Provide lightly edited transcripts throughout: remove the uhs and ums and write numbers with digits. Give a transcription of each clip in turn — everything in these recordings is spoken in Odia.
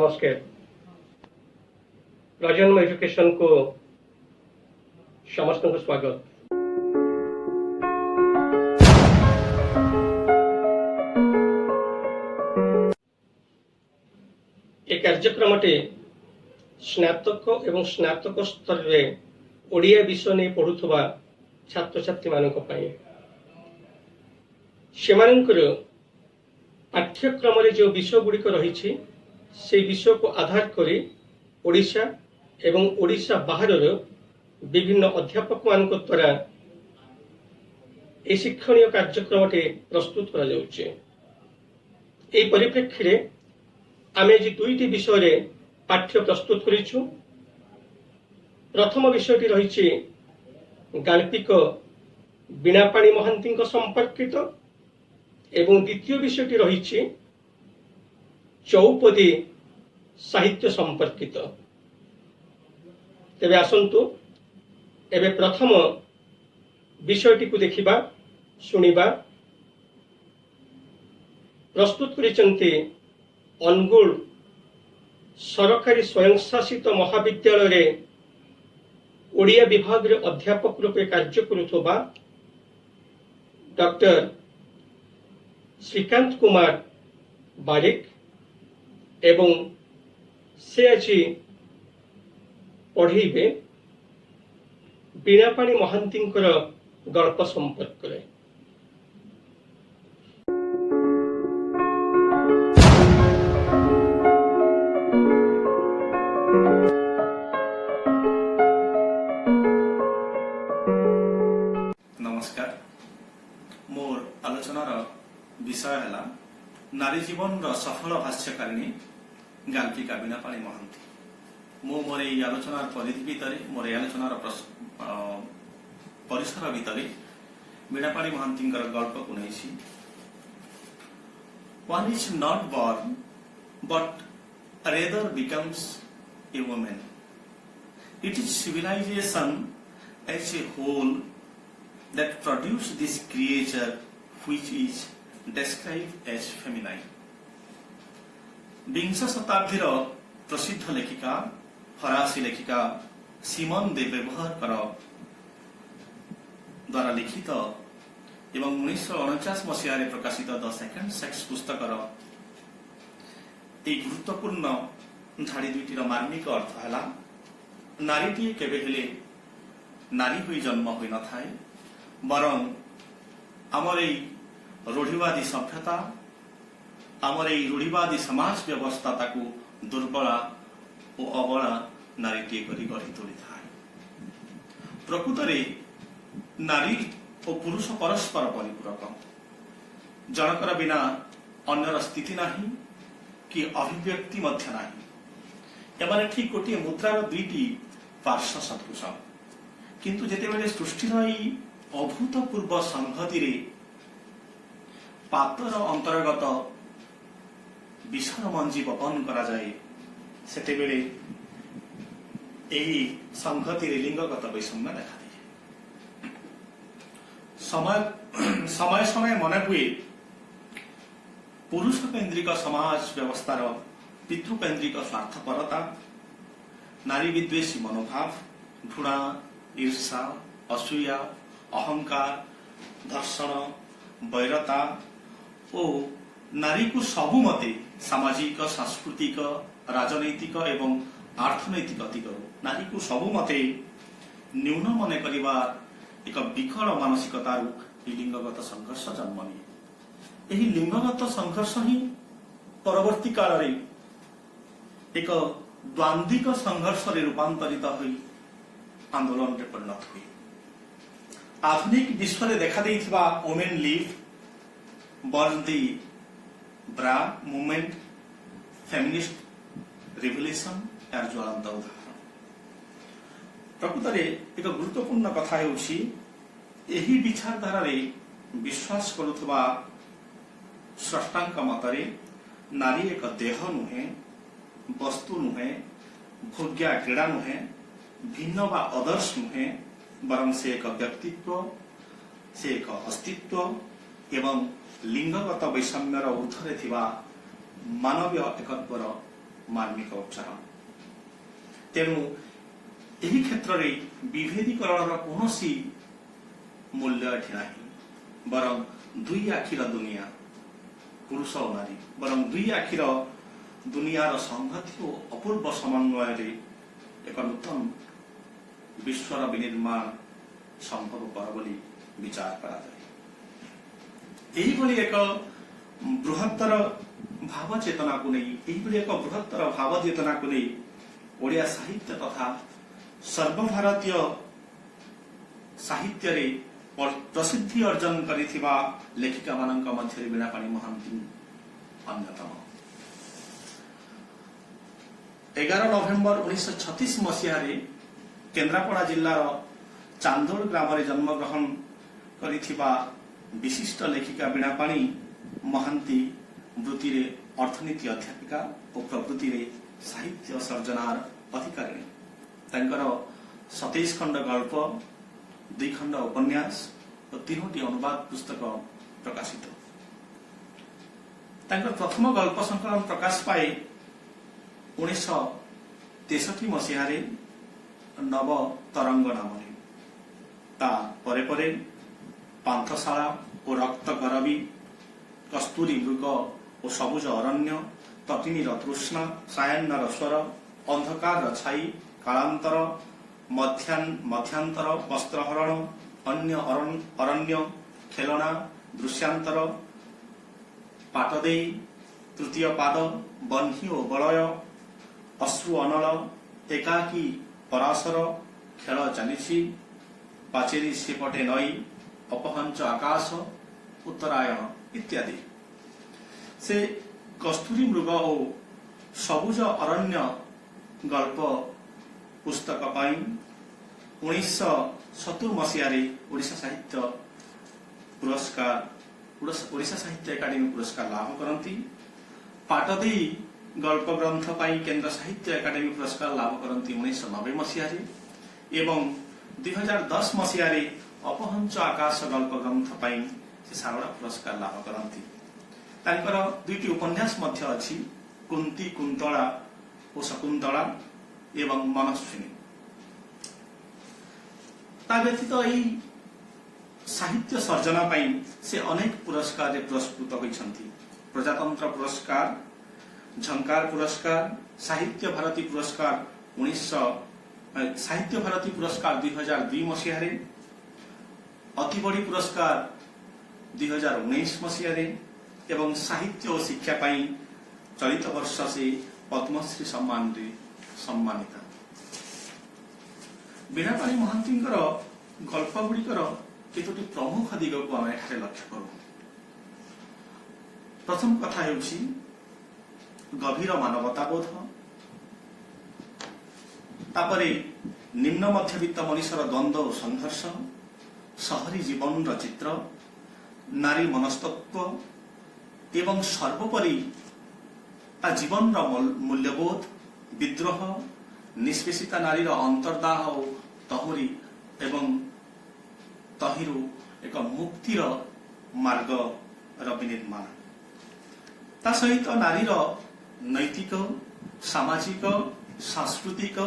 नमस्कार। प्रजन्म एजुकेशन को समस्त को स्वागत। ये कार्यक्रम स्नातक एवं स्नातक स्तर में ओडिया विषय नहीं पढ़ुवा छात्र छात्री मानी से पाठ्यक्रम जो विषय गुड़िक रही से विषय को आधार करी ओडिशा एवं ओडिशा बाहर विभिन्न अध्यापक मान द्वारा ये शिक्षणीय कार्यक्रम प्रस्तुत करा जाउछे। एई परिप्रेक्षी रे आमे जे दुईटी विषय रे पाठ्य प्रस्तुत करिछु। प्रथम विषयटी रही गाल्पिक बीणापाणी महांती संपर्कित एवं द्वितीय विषयटी रही चौपदी साहित्य संपर्कित। तेबे आसंतु एबे प्रथम विषयटी को देखिबा सुनिबा। प्रस्तुत करिसेंती अनुगुल सरकारी स्वयंशासित महाविद्यालय रे ओडिया विभाग रे अध्यापक रूपे कार्य करुथबा डॉक्टर श्रीकांत कुमार बारिक एवं से आज पढ़ेबे बीणापाणी महांती गल्प संपर्क में। नमस्कार। मोर आलोचनार विषय है नारी जीवन सफल भाष्यकारिणी गाल्पिका बीणापाणी महांती। मो मोर ये आलोचनार परिधि भितर मोर आलोचनार परिसर भितर बीणापाणी महांती गल्प को नहीं। One is not born but rather becomes a woman. It is civilisation as a whole that produce this creature which is described as feminine. विंश शताब्दीर प्रसिद्ध लेखिका फरासी लेखिका सिमोन दे बेवहर द्वारा लिखित एवं 1949 मसीह प्रकाशित द सेकेंड सेक्स पुस्तकर एक गुरुत्वपूर्ण झाड़ी दुईटीर मार्मिक अर्थ है नारीटी केबे हेले नारी हुई जन्म हुई न थाए बरं आमर रूढ़िवादी सभ्यता आमर रूढ़िवादी समाज व्यवस्था ताकू दुर्बला और अबला नारीटीए करी गढ़ी तोड़ी थाए। प्रकृत नारी और पुरुष परस्पर परिपूरक। जनकर बिना अन्यर स्थिति नहीं कि अभिव्यक्ति मध्य नहीं। एमाने ठीक गोटे मुद्रार दुईटी पार्श्व सदृश किंतु जेतेबेले सृष्टिर अभूतपूर्व संहति पातर अंतर्गत विषर मंजी बपन करा जाए सेतेबेले एही संहति लिंगगत वैषम्य देखा दिए। समय समय मन हुए पुरुष केन्द्रिक समाज व्यवस्थार पितृकेन्द्रिक स्वार्थपरता नारी विद्वेषी मनोभाव घृणा ईर्षा असूया अहंकार धर्षण वैरता और नारी को सबु मते सामाजिक सांस्कृतिक राजनैतिक एवं अर्थनैतिक दिगरु नारी को सबु मते न्यून मन करिवार एक विकल मानसिकतारु लिंगगत संघर्ष जन्म निये। एही लिंगगत संघर्ष ही परवर्ती काल रे एक द्वंद्विक संघर्ष रे रूपांतरित हुई आंदोलन रे परिणत हुई। आधुनिक विश्व में देखा देइथिबा वुमेन लीव बर्न दी ब्रा मूवमेंट फेमिनिस्ट रिवोल्यूशन यार ज्वलंत उदाहरण। प्रकृत एक गुरुत्वपूर्ण कथा हेउछि एही विचारधारा रे विश्वास करुथबा स्रष्टांक मतरे नारी एक देह नुहे वस्तु नुहे भोग्या क्रीड़ा नुहे भिन्न बा आदर्श नुहे बरं से एक व्यक्तित्व से एक अस्तित्व एवं लिंगगत वैषम्यर ऊर्धरे थिबा मानवीय एकत्वर मार्मिक उच्चारण तेणु ଏହି କ୍ଷେତ୍ରରେ ବିଭେଦୀକରଣର କୌଣସି ମୂଲ୍ୟ ଏଠି ନାହିଁ ବରଂ ଦୁଇ ଆଖିର ଦୁନିଆ ପୁରୁଷ ଓ ନାରୀ ବରଂ ଦୁଇ ଆଖିର ଦୁନିଆର ସଂହତି ଓ ଅପୂର୍ବ ସମନ୍ୱୟରେ ଏକ ନୂତନ ବିଶ୍ୱର ବିନିର୍ମାଣ ସମ୍ଭବପର ବୋଲି ବିଚାର କରାଯାଏ। ଏହିଭଳି ଏକ ବୃହତ୍ତର ଭାବ ଚେତନାକୁ ନେଇ ଏହିଭଳି ଏକ ବୃହତ୍ତର ଭାବ ଚେତନାକୁ ନେଇ ଓଡ଼ିଆ ସାହିତ୍ୟ ତଥା ସର୍ବଭାରତୀୟ ସାହିତ୍ୟରେ ପ୍ରସିଦ୍ଧି ଅର୍ଜନ କରିଥିବା ଲେଖିକାମାନଙ୍କ ମଧ୍ୟରେ ବୀଣାପାଣି ମହାନ୍ତି ଅନ୍ୟତମ। 11 ନଭେମ୍ବର 1936 ମସିହାରେ କେନ୍ଦ୍ରାପଡ଼ା ଜିଲ୍ଲାର ଚାନ୍ଦୋଳ ଗ୍ରାମରେ ଜନ୍ମଗ୍ରହଣ କରିଥିବା ବିଶିଷ୍ଟ ଲେଖିକା ବୀଣାପାଣି ମହାନ୍ତି ବୃତ୍ତିରେ ଅର୍ଥନୀତି ଅଧ୍ୟାପିକା ଓ ପ୍ରବୃତ୍ତିରେ ସାହିତ୍ୟ ସର୍ଜନାର ଅଧିକାରିଣୀ। ତାଙ୍କର 27 ଖଣ୍ଡ ଗଳ୍ପ 2 ଖଣ୍ଡ ଉପନ୍ୟାସ ଓ 3ଟି ଅନୁବାଦ ପୁସ୍ତକ ପ୍ରକାଶିତ। ତାଙ୍କର ପ୍ରଥମ ଗଳ୍ପ ସଂକଳନ ପ୍ରକାଶ ପାଏ 1963 ମସିହାରେ ନବ ତରଙ୍ଗ ନାମରେ। ତା ପରେ ପରେ ପାନ୍ଥଶାଳା ଓ ରକ୍ତ କରବୀ, କସ୍ତୁରୀ ମୃଗ ଓ ସବୁଜ ଅରଣ୍ୟ, ତଟିନୀର ତୃଷ୍ଣା, ସାୟାହ୍ନର ସ୍ୱର, ଅନ୍ଧକାରର ଛାଇ, କାଳାନ୍ତର, ମଧ୍ୟାନ୍ତର, ବସ୍ତ୍ରହରଣ, ଅନ୍ୟ ଅରଣ୍ୟ, ଖେଳଣା, ଦୃଶ୍ୟାନ୍ତର, ପାଟଦେଇ, ତୃତୀୟ ପାଦ, ବହ୍ନି ଓ ବଳୟ, ଅଶ୍ରୁ ଅନଳ, ଏକାକୀ ପରାଶର, ଖେଳ ଚାଲିଛି, ପାଚେରୀ ସେପଟେ ନଈ, ଅପହଞ୍ଚ ଆକାଶ, ଉତ୍ତରାୟଣ ଇତ୍ୟାଦି। ସେ କସ୍ତୁରୀ ମୃଗ ଓ ସବୁଜ ଅରଣ୍ୟ ଗଳ୍ପ ପୁସ୍ତକ ପାଇଁ 1970 ମସିହାରେ ଓଡ଼ିଶା ସାହିତ୍ୟ ଏକାଡେମୀ ପୁରସ୍କାର ଲାଭ କରନ୍ତି। ପାଟଦେଇ ଗଳ୍ପ ଗ୍ରନ୍ଥ ପାଇଁ କେନ୍ଦ୍ର ସାହିତ୍ୟ ଏକାଡେମୀ ପୁରସ୍କାର ଲାଭ କରନ୍ତି 1990 ମସିହାରେ ଏବଂ 2010 ମସିହାରେ ଅପହଞ୍ଚ ଆକାଶ ଗଳ୍ପ ଗ୍ରନ୍ଥ ପାଇଁ ସେ ଶାରଳା ପୁରସ୍କାର ଲାଭ କରନ୍ତି। ତାଙ୍କର 2ଟି ଉପନ୍ୟାସ ମଧ୍ୟ ଅଛି, କୁନ୍ତୀ କୁନ୍ତଳା ଓ ଶକୁନ୍ତଳା ଏବଂ ମନସ୍ୱିନୀ। ତା ବ୍ୟତୀତ ଏହି ସାହିତ୍ୟ ସର୍ଜନା ପାଇଁ ସେ ଅନେକ ପୁରସ୍କାରରେ ପୁରସ୍କୃତ ହୋଇଛନ୍ତି। ପ୍ରଜାତନ୍ତ୍ର ପୁରସ୍କାର, ଝଙ୍କାର ପୁରସ୍କାର, ସାହିତ୍ୟ ଭାରତୀ ପୁରସ୍କାର 2002 ମସିହାରେ, ଅତିବଡି ପୁରସ୍କାର 2019 ମସିହାରେ ଏବଂ ସାହିତ୍ୟ ଓ ଶିକ୍ଷା ପାଇଁ ଚଳିତ ବର୍ଷ ସେ ପଦ୍ମଶ୍ରୀ ସମ୍ମାନରେ ସମ୍ମାନିତ। ବୀଣାପାଣି ମହାନ୍ତିଙ୍କର ଗଳ୍ପ ଗୁଡ଼ିକର କେତୋଟି ପ୍ରମୁଖ ଦିଗକୁ ଆମେ ଏଠାରେ ଲକ୍ଷ୍ୟ କରୁ। ପ୍ରଥମ କଥା ହେଉଛି ଗଭୀର ମାନବତାବୋଧ, ତାପରେ ନିମ୍ନ ମଧ୍ୟବିତ୍ତ ମଣିଷର ଦ୍ୱନ୍ଦ୍ୱ ଓ ସଂଘର୍ଷ, ସହରୀ ଜୀବନର ଚିତ୍ର, ନାରୀ ମନସ୍ତତ୍ଵ ଏବଂ ସର୍ବୋପରି ତା ଜୀବନର ମୂଲ୍ୟବୋଧ, ବିଦ୍ରୋହ, ନିଷ୍ପେଷିତା ନାରୀର ଅନ୍ତର୍ଦାହ ଓ ତହିଁରୁ ଏକ ମୁକ୍ତିର ମାର୍ଗର ବିନିର୍ମାଣ। ତା ସହିତ ନାରୀର ନୈତିକ, ସାମାଜିକ, ସାଂସ୍କୃତିକ,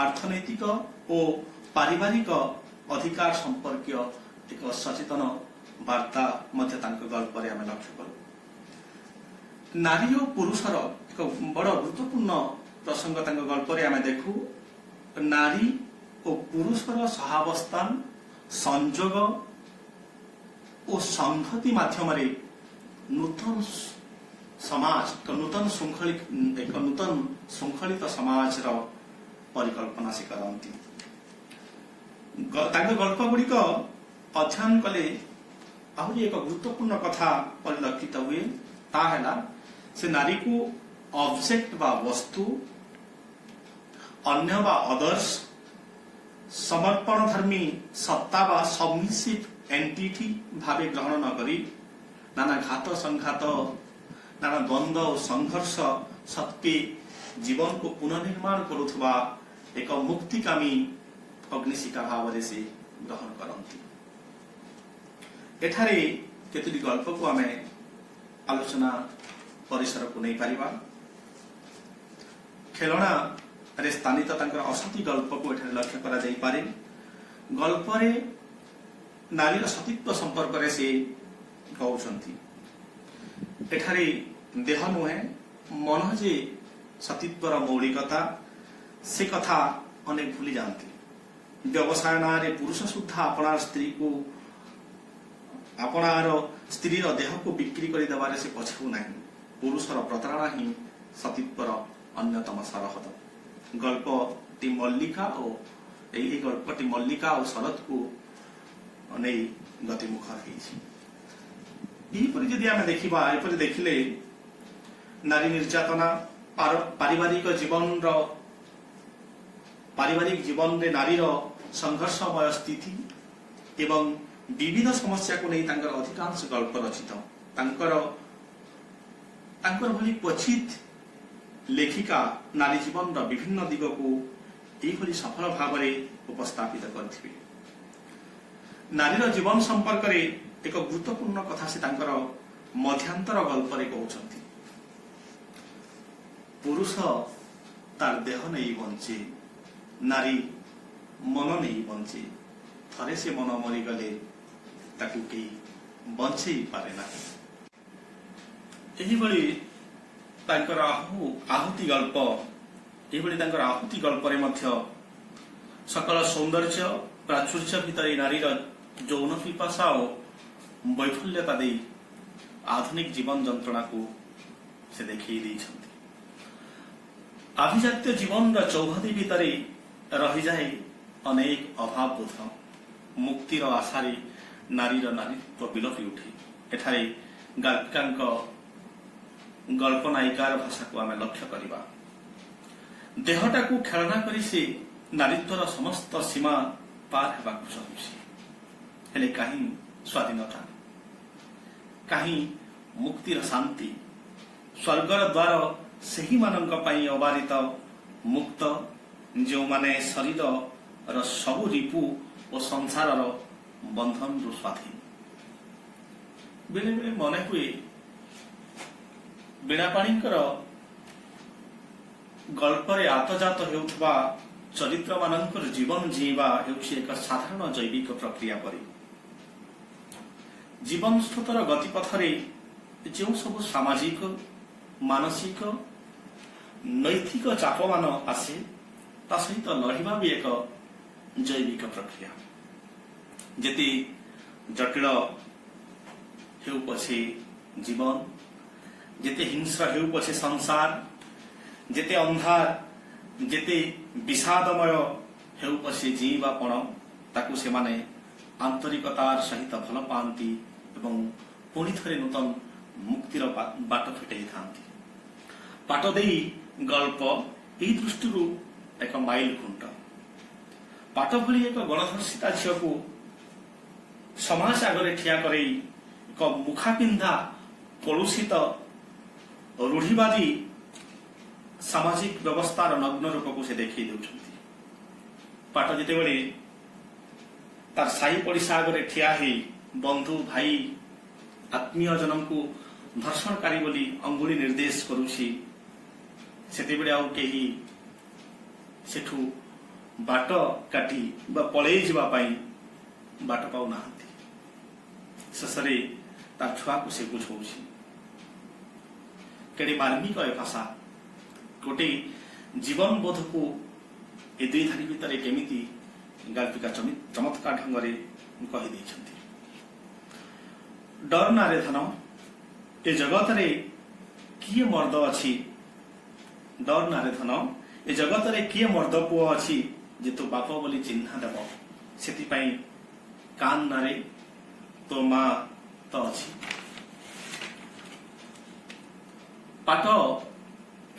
ଅର୍ଥନୈତିକ ଓ ପାରିବାରିକ ଅଧିକାର ସମ୍ପର୍କୀୟ ଏକ ସଚେତନ ବାର୍ତ୍ତା ମଧ୍ୟ ତାଙ୍କ ଗଳ୍ପରେ ଆମେ ଲକ୍ଷ୍ୟ କରୁ। ନାରୀ ଓ ପୁରୁଷର ଏକ ବଡ଼ ଗୁରୁତ୍ୱପୂର୍ଣ୍ଣ ପ୍ରସଙ୍ଗ ତାଙ୍କ ଗଳ୍ପରେ ଆମେ ଦେଖୁ। ନାରୀ ଓ ପୁରୁଷର ସହାବସ୍ଥାନ, ସଂଯୋଗ ଓ ସଂହତି ମାଧ୍ୟମରେ ନୂତନ ସମାଜ, ଏକ ନୂତନ ଶୃଙ୍ଖଳିତ ସମାଜର ପରିକଳ୍ପନା ସେ କରନ୍ତି। ତାଙ୍କ ଗଳ୍ପ ଗୁଡ଼ିକ ଅଧ୍ୟୟନ କଲେ ଆହୁରି ଏକ ଗୁରୁତ୍ୱପୂର୍ଣ୍ଣ କଥା ପରିଲକ୍ଷିତ ହୁଏ। ତାହା ହେଲା ସେ ନାରୀକୁ ଅବଜେକ୍ଟ ବା ବସ୍ତୁ, ଅନ୍ୟ ବା ଅଦର୍ସ, ସମର୍ପଣ ଧର୍ମୀ ସତ୍ତା ବା ସବମିସିଭ ଏଣ୍ଟିଟି ଭାବେ ଗ୍ରହଣ ନ କରି ନାନା ଘାତ ସଂଘାତ, ନାନା ଦ୍ୱନ୍ଦ୍ୱ ଓ ସଂଘର୍ଷ ସତ୍ତ୍ୱେ ଜୀବନକୁ ପୁନର୍ନିର୍ମାଣ କରୁଥିବା ଏକ ମୁକ୍ତିକାମୀ ଅଗ୍ନିଶିଖା ଭାବରେ ସେ ଗ୍ରହଣ କରନ୍ତି। ଏଠାରେ କେତୋଟି ଗଳ୍ପକୁ ଆମେ ଆଲୋଚନା ପରିସରକୁ ନେଇପାରିବା। खेलना रे स्थानित असती गल्प को एठारे लक्ष्य करा जाई पारे। गल्परे नारीर सतीत्व संपर्क रे से कहउछंती एठारे देह नुहे मन जे सतीत्वर मौलिकता से कथा अनेक भूली जाती। व्यवसाय नारे पुरुष सुद्धा अपनार स्त्री को अपनार स्त्रीर देह को बिक्री कर देवारे से पछाऊ नहीं। पुरुषर प्रतारणा ही सतीत्वर अन्यतम सरहद। गल्पटी मल्लिका और यही गल्पटी मल्लिका और शरद को नहीं गतिमुख होती। आम देखा एपरी देखिले नारी निर्यातना पारिवारिक जीवन रे नारीर संघर्षमय स्थिति एवं विविध समस्या को नहीं तांकर अधिकांश गल्प रचित। तांकर भली क्वचित लेखिका नारी जीवन विभिन्न दिग को यही सफल भाव उपस्थापित करथिबे। नारीर जीवन संपर्क रे एक गुरुत्वपूर्ण कथा से तांकर मध्यांतर गल्प रे कहउछंती। पुरुष तार देह नहीं बंचे, नारी मन नहीं बंचे। थरे से मन मरीगले ताकू केही बंचे पारे ना। तांकर आहुति गल्प आहुति गल्प रे मध्य सकल सौंदर्य प्राचुर्य भितर नारीर यौन पिपासा और वैफल्यता दे आधुनिक जीवन जंत्रणा को से देखई देइछंती। अभिजात्य जीवन चौहदी भितर रही जाए अनेक अभाव बोध। मुक्तिर आशारे नारीर नारीत्व बिलपी उठे। एठारे गाल्पिकांक गल्प नायिकार भाषा को आम लक्ष्य करवा। देहटा को खेलना करी से नारीत्वर समस्त सीमा पार हेबाकु चाहुछि। हेले कहीं स्वाधीनता, कहीं मुक्तिर शांति, स्वर्गर द्वार सही मानक पाई अबारित मुक्त जो माने शरीर र सबु रिपु और संसार बंधन रु स्वाधीन। बेले बेले मन हुए बीणापाणीकर गल्परे आतजात हेउथबा चरित्र मानकर जीवन जीवा हेउछि एक साधारण जैविक प्रक्रिया परि। जीवन स्रोतर गतिपथरे जो सब सामाजिक मानसिक नैतिक चापमान आसे ता सहित लड़िबा भी एक जैविक प्रक्रिया। जेते जटिल हेउ पछे जीवन, जेते हिंस्र हेउ पछे संसार, जेते अंधार जेते विषादमय हेउ पछे जीवापण ताकू से माने आंतरिकतार सहित भल पाती एवं पुणी थरे नूतन मुक्तिर बाट फिटाई थांती। पाट देई गल्प एही दृष्टि एक माइल खुंट। पाट भली एक गणधर्षिता झील को समाज आगे ठिया करई एक मुखापिंधा कलुषित रूढ़िवादी सामाजिक व्यवस्थार नग्न रूप को से देखी देउछंती। पाट जिते बड़े तार साई पड़िशा आगे ठिया ही बंधु भाई आत्मीय जनम को धर्षणकारी बोली अंगुली निर्देश करुछि सेते बेले आउ केही सेठू बाट काटी बा पळेई जिबा पाई बाट पाउ नाहंती। ससरे तार छुआ को से बुझौछि केडी मार्मिक ए भाषा गोटे जीवन बोध को ए दुई धारी भितर केमिति गाल्पिका चमत्कार ढंगरे कहि दैछंती। डर नारे धन ए जगत रे किए मर्द अछि। डर नारे धन ए जगत रे किए मर्द पुओ अछि जे तो बाप बोली चिन्हा देव सेति पई कान नारे तो मां तो अछि। पाट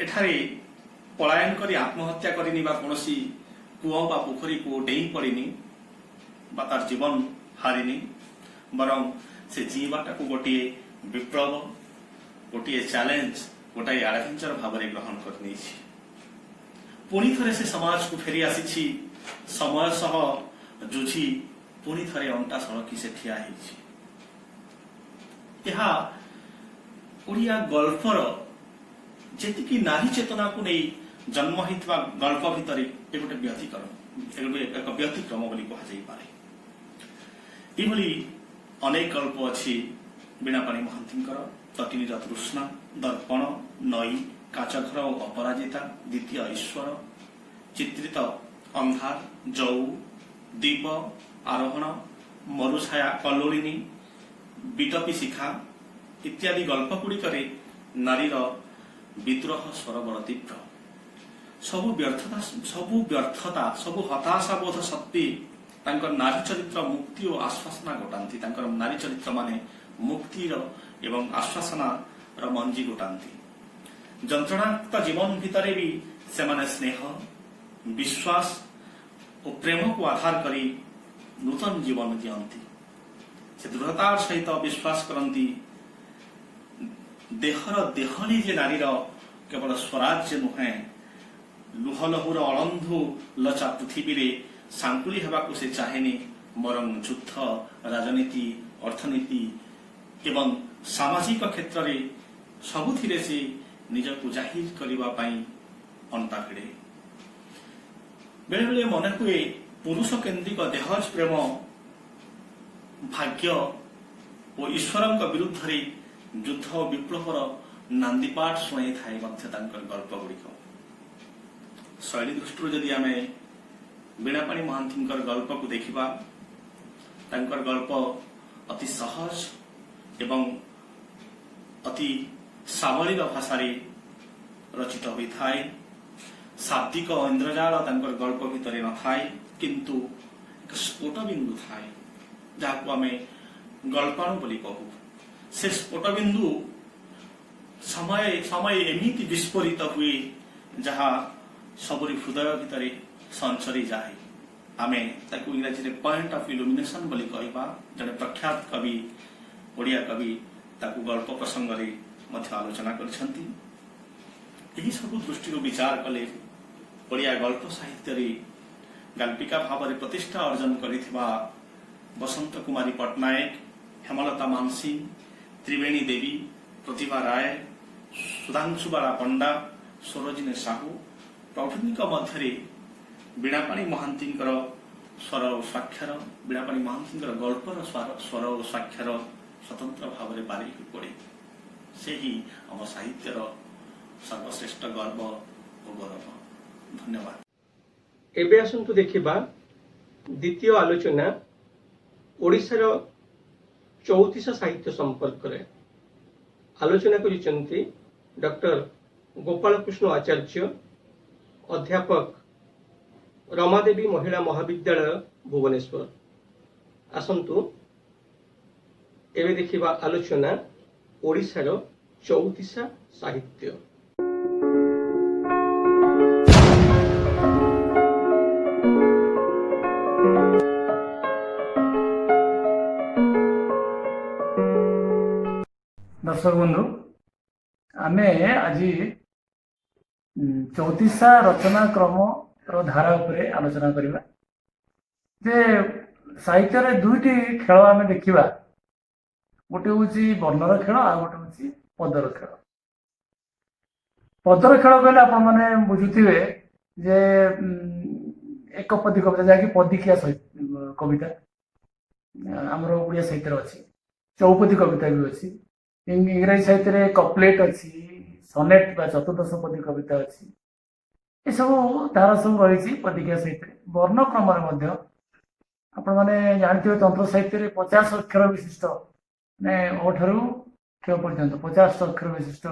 एठारे पलायन करी आत्महत्या करिनी बा कोनोसी कुओ बा पोखरी को डेई पड़िनी बा तार जीवन हारिनी बरं से जीवाटा को गोटे विप्लव गोटे चैलेंज गोटे एडवेंचर भाव में ग्रहण करनी। पुणी थरे से समाज को फेरी आसी समय सह जुझी पुणी थरे अंटा सड़की से ठिया होइछि। ओडिया गल्पर जेतिकी नारी चेतना को नहीं जन्म होता गल्प भितर ये गोटे एक व्यतिक्रम बोली कहुपे ये अनेक गल्प अच्छी वीणापाणी महांती तटिनीर तृष्णा दर्पण नई काचघर और अपराजिता द्वितीय ईश्वर चित्रित अंधार जौ दीप आरोहण मरुछाया कलोलिनी बिटपी शिखा इत्यादि गल्पगुड़िक नारीर विद्रोह स्वर बड़ तीव्र सबु व्यर्थता सबु हताशाबोध शक्ति नारी चरित्र मुक्ति और आश्वासना गोटाती नारी चरित्र माने मुक्तिर एवं आश्वासनार मंजी गोटाती जंत्रणाक्त जीवन भितर भी सेमाने स्नेह विश्वास और प्रेम को आधार करी नूतन जीवन दियंती से दृढ़तार सहित विश्वास करती देहर देहली जे नारीर केवल स्वराज्य नुहे लुहलहुर अलंधु लचा पृथ्वी रे सांकुली हेबाकु से चाहेनी बरं युद्ध राजनीति अर्थनीति एवं सामाजिक क्षेत्र रे सबुथिरे से निजकु जाहिर करिबा पई अंता भिड़े बेले बेले मन हुए पुरुष केन्द्रिक देहज प्रेम भाग्य और ईश्वर विरुद्ध रे युद्ध और विप्लवर नांदीपाठ शुणाई थाए गल्प गुड़िक शैली दृष्टि जदि आम वीणापाणी महांती गल्प को देखा गल्प अति सहज एवं अति सावलील भाषा रचित होता है शाब्दिक इंद्रजाल गल्प भितर न थाए किंतु एक स्फोट बिंदु थाए जहाँ आम गल्पाणु बोली कहू से स्फोट बिंदु समय समय एमती विस्फोरित हुए जहाँ सबरी हृदय भितर संचरी जाए आम इंग्राजी पॉइंट ऑफ इल्यूमिनेशन बोली कहवा जड़े प्रख्यात कवि ओडिया कवि गल्प प्रसंग आलोचना करछंती यही सब दृष्टि विचार कले ओडिया गल्प साहित्य गाल्पिका भाव में प्रतिष्ठा अर्जन करिथिबा बसंत कुमारी पट्टनायक हेमलता मानसिंह त्रिवेणी देवी प्रतिभा राय सुधांशुबाला पंडा सरोजिनी साहू प्रभृति मध्य वीणापाणी महांती स्वर और स्वाक्षर वीणापाणी महांती गल्पर स्वर और स्वाक्षर स्वतंत्र भाव में बारी पड़े से ही आम साहित्यर सर्वश्रेष्ठ गर्व और गौरव। धन्यवाद। एबे आसंतु देखिबा द्वितीय आलोचना ओडिशार चौतीस साहित्य संपर्क रे आलोचना करिसेंती डॉक्टर गोपाल कृष्ण आचार्य अध्यापक रमादेवी महिला महाविद्यालय भुवनेश्वर। आसंतु एबे देखिबा आलोचना ओडिशार चौतीसा साहित्य। दर्शक बंधु आमे आज चौतीसा रचना क्रम धारा उपरे आलोचना करिबा जे साहित्य रे दुईटी खेल आमे देखिबा गोटे होची वर्णर खेल आ गोटे होची पदर खेल। पदर खेल कहले आपण माने बुझुथिबे जे एक पदी कविता जाकी पदिकिया कविता हमरो ओडिया साहित्य रे अछि चौपदी कविता भी अछि इंग्राजी साहित्य रे कपलेट अच्छी सनेट बा चतुर्दश पदी कविता अच्छी ये सब धारा सब रही पदिका साहित्य वर्ण क्रम आपण मैंने जानते तंत्र साहित्य रे 50 अक्षर विशिष्ट ने ओठारू क्ष पर्यंत 50 अक्षर विशिष्ट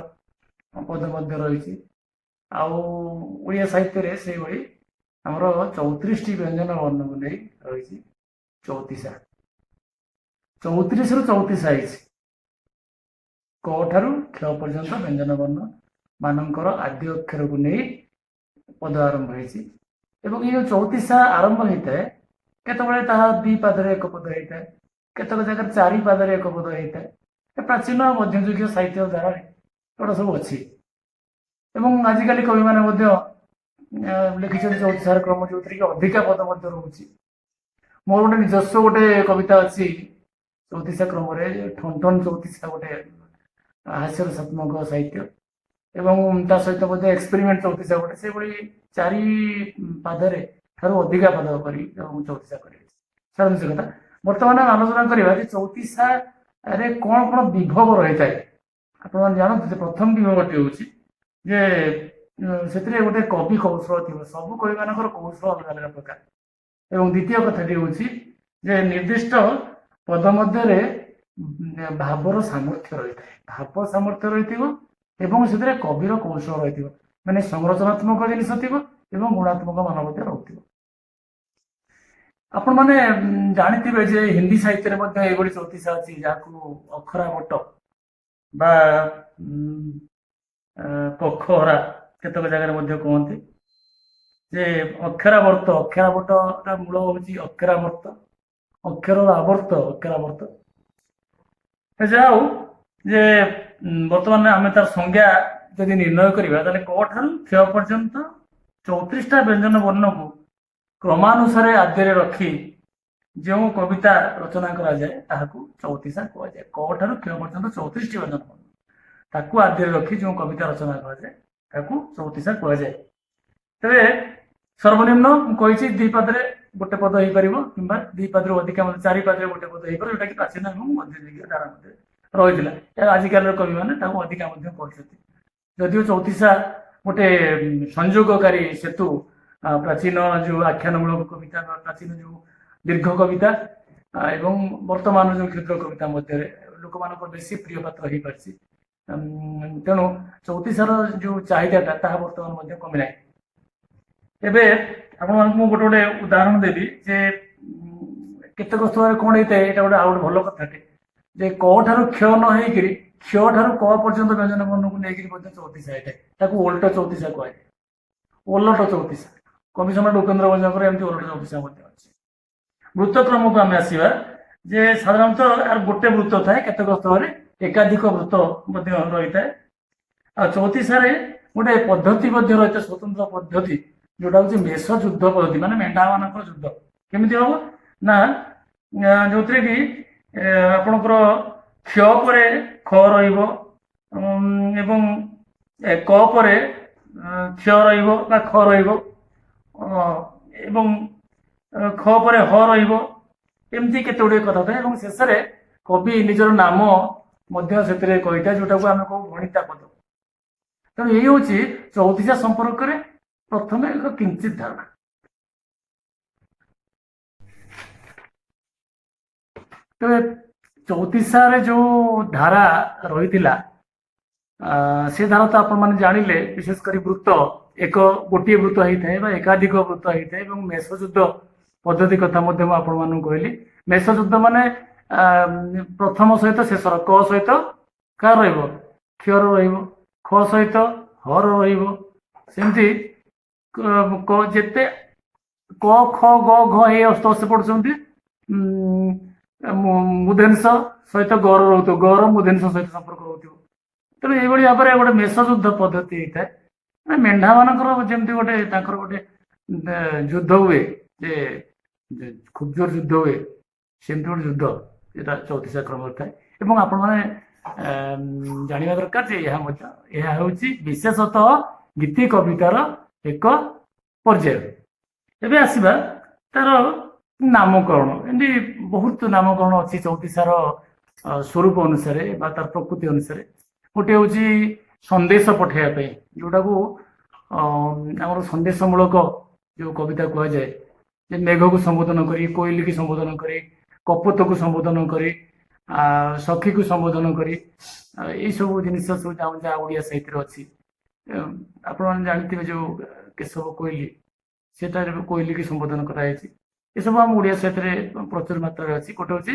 पद मध्य रही आड़िया साहित्य रे से भाई आमर 34 टी व्यंजन वर्ण को नहीं रही 34 रु 34 आई कठारू क्ष पर्यंत व्यंजन वर्ण मानकर आद्य अक्षर को नहीं पद आरंभ होती ये 34 आरंभ होता है केतबेले ताहा 2 पादरे एक पद होता है केतक जगह 4 पादरे एक पद होता है प्राचीन मध्ययुगीय साहित्य धारा एटा सब अच्छी आजिकल कवि मैंने लिखिं 34 क्रम जो अधिका पद रोचे मोर गोटे निजस्व गोटे कविता अच्छी 34 क्रम ठन ठन 34 गोटे हास्यरसात्मक साहित्य ଏବଂ ତା ସହିତ ବୋଧେ ଏକ୍ସପେରିମେଣ୍ଟ ଚଉତିଶା ଗୋଟେ ସେଇଭଳି 4 ପାଦରେ ଠାରୁ ଅଧିକା ପାଦ କରି ଚଉତିଶା କରିଛି। ଛାଡ଼ନ୍ତୁ ସେ କଥା। ବର୍ତ୍ତମାନ ଆମେ ଆଲୋଚନା କରିବା ଯେ ଚଉତିଶାରେ କ'ଣ କ'ଣ ବିଭବ ରହିଥାଏ। ଆପଣମାନେ ଜାଣନ୍ତି ଯେ ପ୍ରଥମ ବିଭବଟି ହେଉଛି ଯେ ସେଥିରେ ଗୋଟେ କବି କୌଶଳ ଥିବ। ସବୁ କବିମାନଙ୍କର କୌଶଳ ଅଲଗା ଅଲଗା ପ୍ରକାର। ଏବଂ ଦ୍ୱିତୀୟ କଥାଟି ହେଉଛି ଯେ ନିର୍ଦ୍ଦିଷ୍ଟ ପଦ ମଧ୍ୟରେ ଭାବର ସାମର୍ଥ୍ୟ ରହିଥାଏ। ଭାବ ସାମର୍ଥ୍ୟ ରହିଥିବ ଏବଂ ସେଥିରେ କବିର କୌଶଳ ରହିଥିବ। ମାନେ ସଂରଚନାତ୍ମକ ଜିନିଷ ଥିବ ଏବଂ ଗୁଣାତ୍ମକ ମାନ ମଧ୍ୟ ରହୁଥିବ। ଆପଣମାନେ ଜାଣିଥିବେ ଯେ ହିନ୍ଦୀ ସାହିତ୍ୟରେ ମଧ୍ୟ ଏଇଭଳି ଚଉତିଶା ଅଛି ଯାହାକୁ ଅଖରାବଟ ବା ପଖହରା କେତେକ ଜାଗାରେ ମଧ୍ୟ କୁହନ୍ତି। ଯେ ଅକ୍ଷରାବର୍ତ୍ତଟା ମୂଳ ହଉଛି ଅକ୍ଷରାବର୍ତ୍ତ, ଅକ୍ଷରର ଆବର୍ତ୍ତ ଅକ୍ଷରାବର୍ତ୍ତ। ଯାହା ହଉ ଯେ ବର୍ତ୍ତମାନ ଆମେ ତାର ସଂଜ୍ଞା ଯଦି ନିର୍ଣ୍ଣୟ କରିବା ତାହେଲେ କ ଠାରୁ କ୍ଷ ପର୍ଯ୍ୟନ୍ତ 34ଟା ବ୍ୟଞ୍ଜନ ବର୍ଣ୍ଣକୁ କ୍ରମାନୁସାରେ ଆଦ୍ୟରେ ରଖି ଯେଉଁ କବିତା ରଚନା କରାଯାଏ ତାହାକୁ ଚଉତିଶା କୁହାଯାଏ। କ ଠାରୁ କ୍ଷ ପର୍ଯ୍ୟନ୍ତ 34ଟି ବ୍ୟଞ୍ଜନ ବର୍ଣ୍ଣ ତାକୁ ଆଦ୍ୟରେ ରଖି ଯେଉଁ କବିତା ରଚନା କରାଯାଏ ତାକୁ ଚଉତିଶା କୁହାଯାଏ। ତେବେ ସର୍ବନିମ୍ନ ମୁଁ କହିଛି 2 ପାଦରେ ଗୋଟେ ପଦ ହେଇପାରିବ କିମ୍ବା 2 ପାଦରୁ ଅଧିକା 4 ପାଦରେ ଗୋଟେ ପଦ ହେଇପାରିବ, ଯୋଉଟା କି ପ୍ରାଚୀନ ଏବଂ ମଧ୍ୟଯୁଗୀୟ ଧାରା ମଧ୍ୟରେ ରହିଥିଲା। ଆଜିକାଲିର କବିମାନେ ତାକୁ ଅଧିକା ମଧ୍ୟ କରୁଛନ୍ତି। ଯଦିଓ ଚଉତିଶା ଗୋଟେ ସଂଯୋଗକାରୀ ସେତୁ ପ୍ରାଚୀନ ଯୋଉ ଆଖ୍ୟାନମୂଳକ କବିତା ବା ପ୍ରାଚୀନ ଯୋଉ ଦୀର୍ଘ କବିତା ଏବଂ ବର୍ତ୍ତମାନ ଯୋଉ କ୍ଷୁଦ୍ର କବିତା ମଧ୍ୟରେ ଲୋକମାନଙ୍କର ବେଶୀ ପ୍ରିୟ ପାତ୍ର ହେଇପାରିଛି। ତେଣୁ ଚଉତିଶାର ଯୋଉ ଚାହିଦାଟା ତାହା ବର୍ତ୍ତମାନ ମଧ୍ୟ କମିଲାଣି। ଏବେ ଆପଣମାନଙ୍କୁ ମୁଁ ଗୋଟେ ଉଦାହରଣ ଦେବି ଯେ କେତେକ ସ୍ଥଳରେ କ'ଣ ହେଇଥାଏ। ଏଇଟା ଗୋଟେ ଆଉ ଗୋଟେ ଭଲ କଥାଟେ ଯେ କ ଠାରୁ କ୍ଷ ନ ହେଇକିରି କ୍ଷ ଠାରୁ କ ପର୍ଯ୍ୟନ୍ତ ବ୍ୟଞ୍ଜନ ବର୍ଣ୍ଣକୁ ନେଇକିରି ମଧ୍ୟ ଚଉତିଶା ହେଇଥାଏ। ତାକୁ ଓଲଟ ଚଉତିଶା କୁହାଯାଏ। ଓଲଟ ଚଉତିଶା କବି ସମ୍ରାଟ ଉପେନ୍ଦ୍ର ଭଞ୍ଜଙ୍କର ଏମିତି ଓଲଟ ଚଉତିଶା ମଧ୍ୟ ଅଛି। ବୃତ୍ତ କ୍ରମକୁ ଆମେ ଆସିବା ଯେ ସାଧାରଣତଃ ଆର ଗୋଟେ ବୃତ୍ତ ଥାଏ, କେତେକ ସ୍ଥଳରେ ଏକାଧିକ ବୃତ୍ତ ମଧ୍ୟ ରହିଥାଏ। ଆଉ ଚଉତିଶାରେ ଗୋଟେ ପଦ୍ଧତି ମଧ୍ୟ ରହିଥାଏ, ସ୍ୱତନ୍ତ୍ର ପଦ୍ଧତି ଯୋଉଟା ହଉଛି ମେଷ ଯୁଦ୍ଧ ପଦ୍ଧତି, ମାନେ ମେଣ୍ଢା ମାନଙ୍କର ଯୁଦ୍ଧ। କେମିତି ହବ ନା ଯୋଉଥିରେ କି ଆପଣଙ୍କର କ୍ଷ ପରେ ଖ ରହିବ ଏବଂ କ ପରେ କ୍ଷ ରହିବ ବା ଖ ରହିବ ଏବଂ ଖ ପରେ ହ ରହିବ। ଏମିତି କେତେ ଗୁଡ଼ିଏ କଥା ଥାଏ ଏବଂ ଶେଷରେ କବି ନିଜର ନାମ ମଧ୍ୟ ସେଥିରେ କହିଥାଏ, ଯୋଉଟାକୁ ଆମେ କହୁ ଭଣିତା ପଦ। ତେଣୁ ଏଇ ହଉଛି ଚଉତିଶା ସମ୍ପର୍କରେ ପ୍ରଥମେ ଏକ କିଞ୍ଚିତ ଧାରଣା। ତେବେ ଚଉତିଶାରେ ଯୋଉ ଧାରା ରହିଥିଲା ସେ ଧାରା ତ ଆପଣମାନେ ଜାଣିଲେ। ବିଶେଷ କରି ବୃତ୍ତ ଗୋଟିଏ ବୃତ୍ତ ହେଇଥାଏ ବା ଏକାଧିକ ବୃତ୍ତ ହେଇଥାଏ ଏବଂ ମେଷ ଯୁଦ୍ଧ ପଦ୍ଧତି କଥା ମଧ୍ୟ ମୁଁ ଆପଣମାନଙ୍କୁ କହିଲି। ମେଷ ଯୁଦ୍ଧ ମାନେ ପ୍ରଥମ ସହିତ ଶେଷର କ ସହିତ କାର ରହିବ କ୍ଷର ରହିବ, ଖ ସହିତ ହର ରହିବ। ସେମିତି ଯେତେ କ ଖ ଗ ଘ ଏ ଅଷ୍ଟ ପଢୁଛନ୍ତି ମୂର୍ଧନ୍ୟ ସହିତ ଗର ରହୁଥିବ, ଗର ମୂର୍ଧନ୍ୟ ସହିତ ସମ୍ପର୍କ ରହୁଥିବ। ତେଣୁ ଏଇଭଳି ଭାବରେ ଗୋଟେ ମେଷ ଯୁଦ୍ଧ ପଦ୍ଧତି ହେଇଥାଏ। ମେଣ୍ଢା ମାନଙ୍କର ଯେମିତି ଗୋଟେ ତାଙ୍କର ଗୋଟେ ଯୁଦ୍ଧ ହୁଏ ଯେ ଖୁବ ଜୋର ଯୁଦ୍ଧ ହୁଏ, ସେମିତି ଗୋଟେ ଯୁଦ୍ଧ ଏଟା ଚଉତିଶା କ୍ରମରେ ଥାଏ। ଏବଂ ଆପଣମାନେ ଜାଣିବା ଦରକାର ଯେ ଏହା ହେଉଛି ବିଶେଷତଃ ଗୀତି କବିତାର ଏକ ପର୍ଯ୍ୟାୟ। ଏବେ ଆସିବା ତାର ନାମକରଣ। ଏମିତି ବହୁତ ନାମକରଣ ଅଛି ଚଉତିଶାର ସ୍ୱରୂପ ଅନୁସାରେ ବା ତାର ପ୍ରକୃତି ଅନୁସାରେ। ଗୋଟେ ହଉଛି ସନ୍ଦେଶ ପଠେଇବା ପାଇଁ, ଯୋଉଟାକୁ ଆମର ସନ୍ଦେଶ ମୂଳକ ଯୋଉ କବିତା କୁହାଯାଏ। ଯେ ମେଘକୁ ସମ୍ବୋଧନ କରି, କୋଇଲିକି ସମ୍ବୋଧନ କରି, କପୋତକୁ ସମ୍ବୋଧନ କରି, ସଖୀକୁ ସମ୍ବୋଧନ କରି, ଏଇସବୁ ଜିନିଷ ସବୁ ଯାହା ଓଡ଼ିଆ ସାହିତ୍ୟରେ ଅଛି। ଆପଣମାନେ ଜାଣିଥିବେ ଯୋଉ କେଶବ କୋଇଲି, ସେଟାରେ କୋଇଲିକି ସମ୍ବୋଧନ କରାଯାଇଛି। ଏସବୁ ଆମ ଓଡ଼ିଆ ସାହିତ୍ୟରେ ପ୍ରଚୁର ମାତ୍ରାରେ ଅଛି। ଗୋଟେ ହଉଛି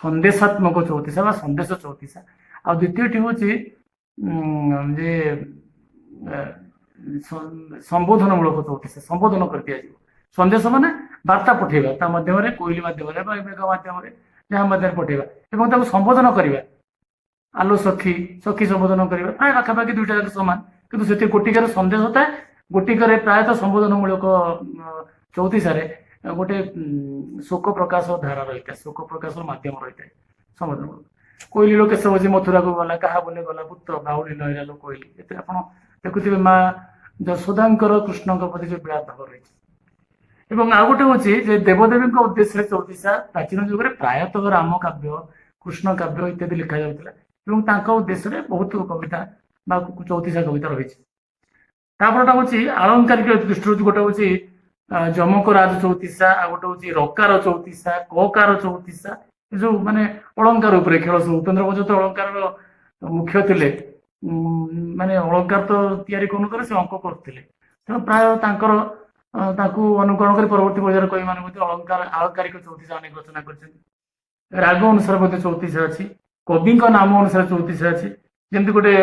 ସନ୍ଦେଶାତ୍ମକ ଚଉତିଶା ବା ସନ୍ଦେଶ ଚଉତିଶା। ଆଉ ଦ୍ୱିତୀୟଟି ହଉଛି ଯେ ସମ୍ବୋଧନ ମୂଳକ ଚଉତିଶା, ସମ୍ବୋଧନ କରି ଦିଆଯିବ। ସନ୍ଦେଶ ମାନେ ବାର୍ତ୍ତା ପଠେଇବା, ତା ମାଧ୍ୟମରେ କୋଇଲି ମାଧ୍ୟମରେ ବା ମେଘ ମାଧ୍ୟମରେ ଯାହା ମାଧ୍ୟମରେ ପଠେଇବା ଏବଂ ତାକୁ ସମ୍ବୋଧନ କରିବା। ଆଲୋ ସଖୀ, ସଖୀ ସମ୍ବୋଧନ କରିବା, ପ୍ରାୟ ପାଖାପାଖି ଦୁଇଟା ଯାକ ସମାନ, କିନ୍ତୁ ସେଥିରେ ଗୋଟିକାର ସନ୍ଦେଶ ଥାଏ, ଗୋଟିକରେ ପ୍ରାୟତଃ ସମ୍ବୋଧନ ମୂଳକ ଚଉତିଶାରେ ଗୋଟେ ଶୋକ ପ୍ରକାଶ ଧାରା ରହିଥାଏ, ଶୋକ ପ୍ରକାଶର ମାଧ୍ୟମ ରହିଥାଏ ସମ୍ବୋଧନ ମୂଳକ। କୋଇଲି ଲୋ କେଶବ ଯେ ମଥୁରାକୁ ଗଲା କାହା ବୋଲେ ଗଲା ପୁତ୍ର ବାଉଳି ନଇରା ଲୋ କୋଇଲି। ଏଥିରେ ଆପଣ ଦେଖୁଥିବେ ମା ଯଶୋଦାଙ୍କର କୃଷ୍ଣଙ୍କ ପ୍ରତି ଯୋଉ ବିଳାପ ଭାବ ରହିଛି। ଏବଂ ଆଉ ଗୋଟେ ହଉଛି ଯେ ଦେବଦେବୀଙ୍କ ଉଦ୍ଦେଶ୍ୟରେ ଚଉତିଶା ପ୍ରାଚୀନ ଯୁଗରେ ପ୍ରାୟତଃ ରାମ କାବ୍ୟ, କୃଷ୍ଣ କାବ୍ୟ ଇତ୍ୟାଦି ଲେଖା ଯାଉଥିଲା ଏବଂ ତାଙ୍କ ଉଦ୍ଦେଶ୍ୟରେ ବହୁତ କବିତା ବା ଚଉତିଶା କବିତା ରହିଛି। ତାପରଟା ହଉଛି ଆଳଙ୍କାରିକ ଦୃଷ୍ଟିରୁ ଗୋଟେ ହଉଛି ଯମକ ରାଜ ଚଉତିଶା, ଆଉ ଗୋଟେ ହଉଛି ରକାର ଚଉତିଶା, କକାର ଚଉତିଶା, ଏ ଯୋଉ ମାନେ ଅଳଙ୍କାର ଉପରେ ଖେଳ ସବୁ। ଉପେନ୍ଦ୍ର ଭଞ୍ଜ ତ ଅଳଙ୍କାରର ମୁଖ୍ୟ ଥିଲେ। ମାନେ ଅଳଙ୍କାର ତ ତିଆରି କରୁନଥିଲେ, ସେ ଅଙ୍କ କରୁଥିଲେ। ତେଣୁ ପ୍ରାୟ ତାଙ୍କର ତାଙ୍କୁ ଅନୁକରଣ କରି ପରବର୍ତ୍ତୀ ପର୍ଯ୍ୟାୟରେ କବିମାନେ ମଧ୍ୟ ଆଳଙ୍କାରିକ ଚଉତିଶା ଅନେକ ରଚନା କରିଛନ୍ତି। ରାଗ ଅନୁସାରେ ମଧ୍ୟ ଚଉତିଶା ଅଛି, କବିଙ୍କ ନାମ ଅନୁସାରେ ଚଉତିଶା ଅଛି। ଯେମିତି ଗୋଟେ